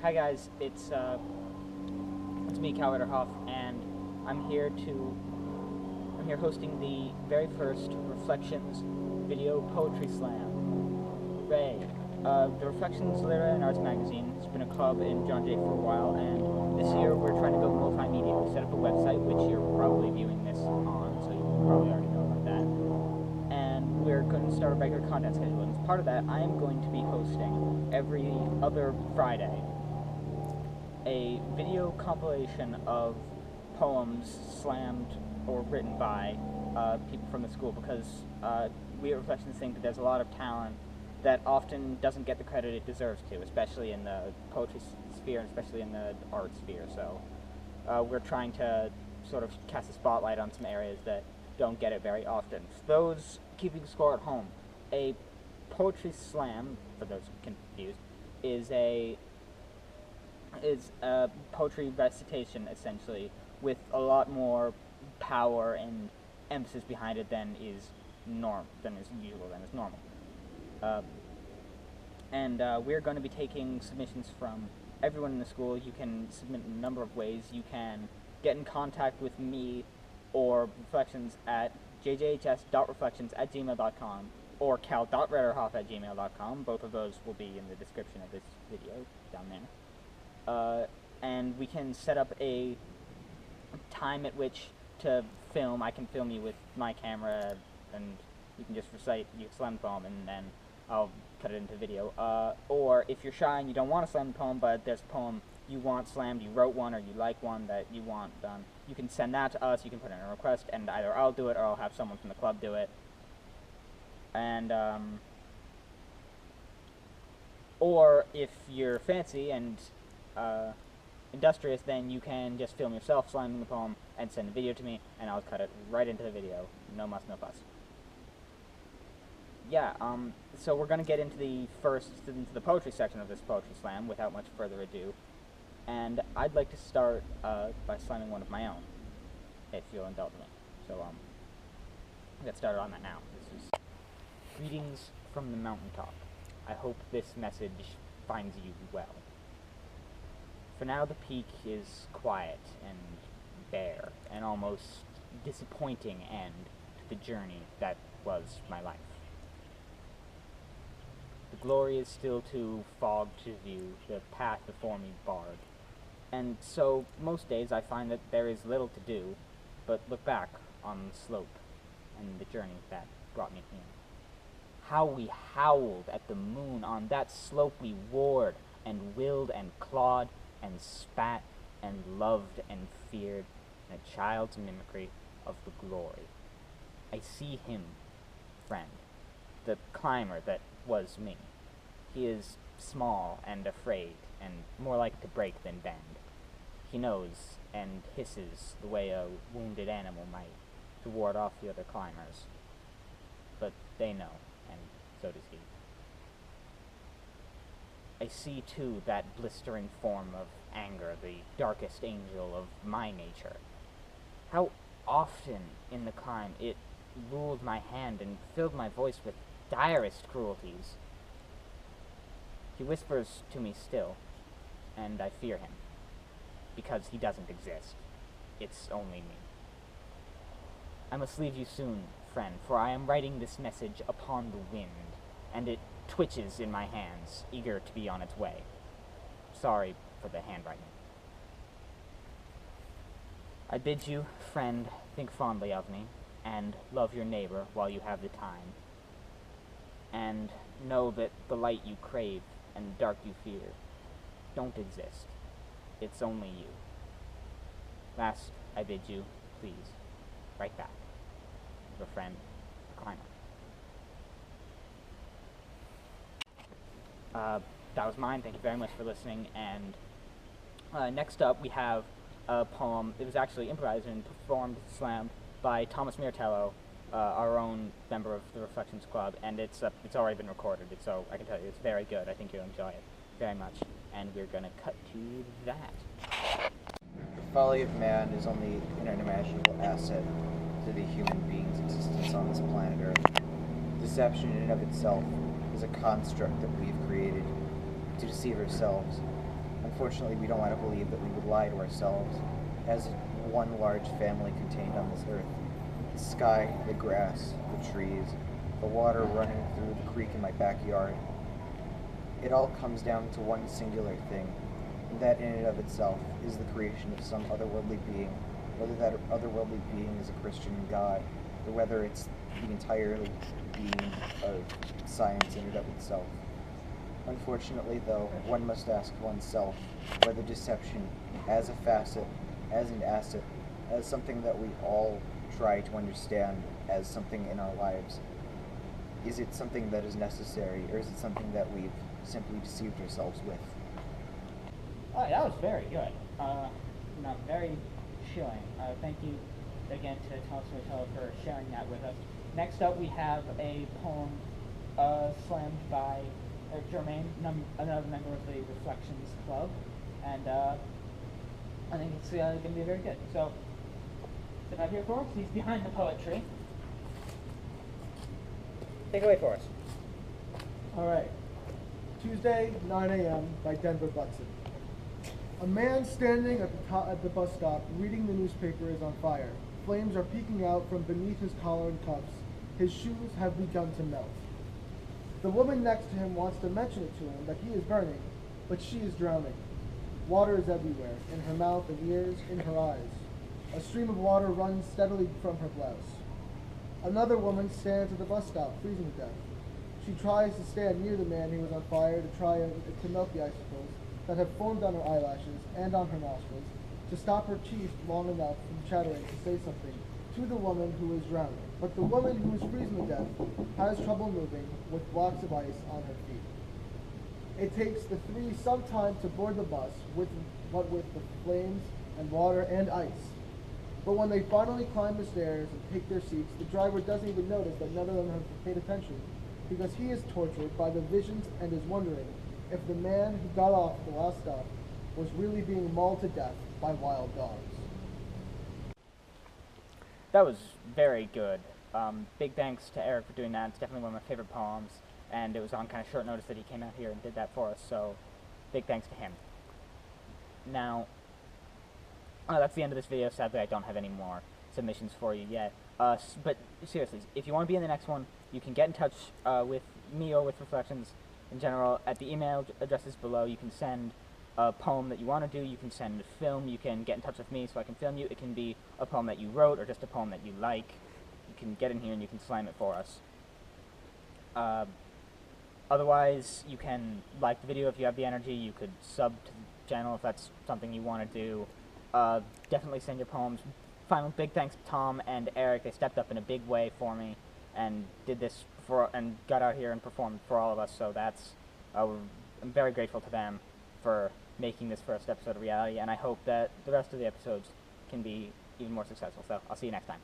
Hi guys, it's me, Cal Ritterhoff, and I'm here hosting the very first Reflections video poetry slam. Hooray! The Reflections Literary and Arts magazine has been a club in John Jay for a while, and this year we're trying to go multimedia. We set up a website, which you're probably viewing this on, so you probably already know about that. And we're going to start a regular content schedule, and as part of that, I am going to be hosting every other Friday a video compilation of poems slammed or written by people from the school, because we at Reflections think that there's a lot of talent that often doesn't get the credit it deserves to, especially in the poetry sphere and especially in the art sphere. So we're trying to sort of cast a spotlight on some areas that don't get it very often. For those keeping score at home, a poetry slam, for those confused, is a poetry recitation, essentially, with a lot more power and emphasis behind it than is normal. We're going to be taking submissions from everyone in the school. You can submit in a number of ways. You can get in contact with me or Reflections at jjhs.reflections@gmail.com or cal.ritterhoff@gmail.com. Both of those will be in the description of this video down there. And we can set up a time at which to film. I can film you with my camera, and you can just recite your slam poem, and then I'll cut it into video. Or if you're shy and you don't want to slam the poem, but there's a poem you want slammed, you wrote one, or you like one that you want done, you can send that to us. You can put in a request, and either I'll do it or I'll have someone from the club do it. And or if you're fancy and industrious, then you can just film yourself slamming the poem and send a video to me, and I'll cut it right into the video. No muss, no fuss. Yeah, so we're gonna get into the poetry section of this poetry slam without much further ado, and I'd like to start by slamming one of my own, if you'll indulge me. So I'll get started on that now. This is Greetings from the Mountaintop. I hope this message finds you well. For now the peak is quiet and bare, an almost disappointing end to the journey that was my life. The glory is still too fogged to view, the path before me barred, and so most days I find that there is little to do but look back on the slope and the journey that brought me here. How we howled at the moon on that slope, we warred and willed and clawed and spat and loved and feared in a child's mimicry of the glory. I see him, friend, the climber that was me. He is small and afraid, and more like to break than bend. He knows and hisses the way a wounded animal might to ward off the other climbers. But they know, and so does he. I see, too, that blistering form of anger, the darkest angel of my nature. How often in the climb it ruled my hand and filled my voice with direst cruelties. He whispers to me still, and I fear him, because he doesn't exist. It's only me. I must leave you soon, friend, for I am writing this message upon the wind, and it twitches in my hands, eager to be on its way. Sorry for the handwriting. I bid you, friend, think fondly of me, and love your neighbor while you have the time. And know that the light you crave and the dark you fear don't exist. It's only you. Last, I bid you, please, write back. Your friend, the climber. That was mine. Thank you very much for listening. And next up, we have a poem. It was actually improvised and performed, slammed by Thomas Mirtello, our own member of the Reflections Club, and it's already been recorded, so I can tell you it's very good. I think you'll enjoy it very much. And we're going to cut to that. The folly of man is only an unimaginable asset to the human being's existence on this planet Earth. Deception in and of itself is a construct that we've created to deceive ourselves Unfortunately, we don't want to believe that we would lie to ourselves as one large family contained on this earth. The sky, the grass, the trees, the water running through the creek in my backyard. It all comes down to one singular thing, and that in and of itself is the creation of some otherworldly being, whether that otherworldly being is a Christian God, or whether it's the entirely being of science in and of itself. Unfortunately, though, one must ask oneself whether deception, as a facet, as an asset, as something that we all try to understand as something in our lives, is it something that is necessary, or is it something that we've simply deceived ourselves with? Oh, that was very good. Very chilling. Thank you again to Thomas Storyteller for sharing that with us. Next up, we have a poem slammed by Eric Jurmain, another member of the Reflections Club, and I think it's going to be very good. So, sit out here for us. He's behind the poetry. Take it away for us. All right. Tuesday, 9 a.m. by Denver Butson. A man standing at the bus stop reading the newspaper is on fire. Flames are peeking out from beneath his collar and cuffs. His shoes have begun to melt. The woman next to him wants to mention it to him that he is burning, but she is drowning. Water is everywhere, in her mouth and ears, in her eyes. A stream of water runs steadily from her blouse. Another woman stands at the bus stop, freezing to death. She tries to stand near the man who is on fire to try to melt the icicles that have formed on her eyelashes and on her nostrils, to stop her teeth long enough from chattering to say something to the woman who is drowning. But the woman who is freezing to death has trouble moving with blocks of ice on her feet. It takes the three some time to board the bus, with the flames and water and ice. But when they finally climb the stairs and take their seats, the driver doesn't even notice that none of them have paid attention, because he is tortured by the visions and is wondering if the man who got off at the last stop was really being mauled to death by wild dogs. That was very good. Big thanks to Eric for doing that. It's definitely one of my favorite poems, and it was on kind of short notice that he came out here and did that for us, so big thanks to him. Now, that's the end of this video. Sadly, I don't have any more submissions for you yet. But seriously, if you want to be in the next one, you can get in touch with me or with Reflections in general at the email addresses below. You can send a poem that you want to do, you can send a film, you can get in touch with me so I can film you. It can be a poem that you wrote or just a poem that you like. You can get in here and you can slam it for us. Otherwise, you can like the video if you have the energy. You could sub to the channel if that's something you want to do. Definitely send your poems. Final big thanks to Tom and Eric. They stepped up in a big way for me and did this and got out here and performed for all of us, so that's I'm very grateful to them for making this first episode a reality, and I hope that the rest of the episodes can be even more successful. So I'll see you next time.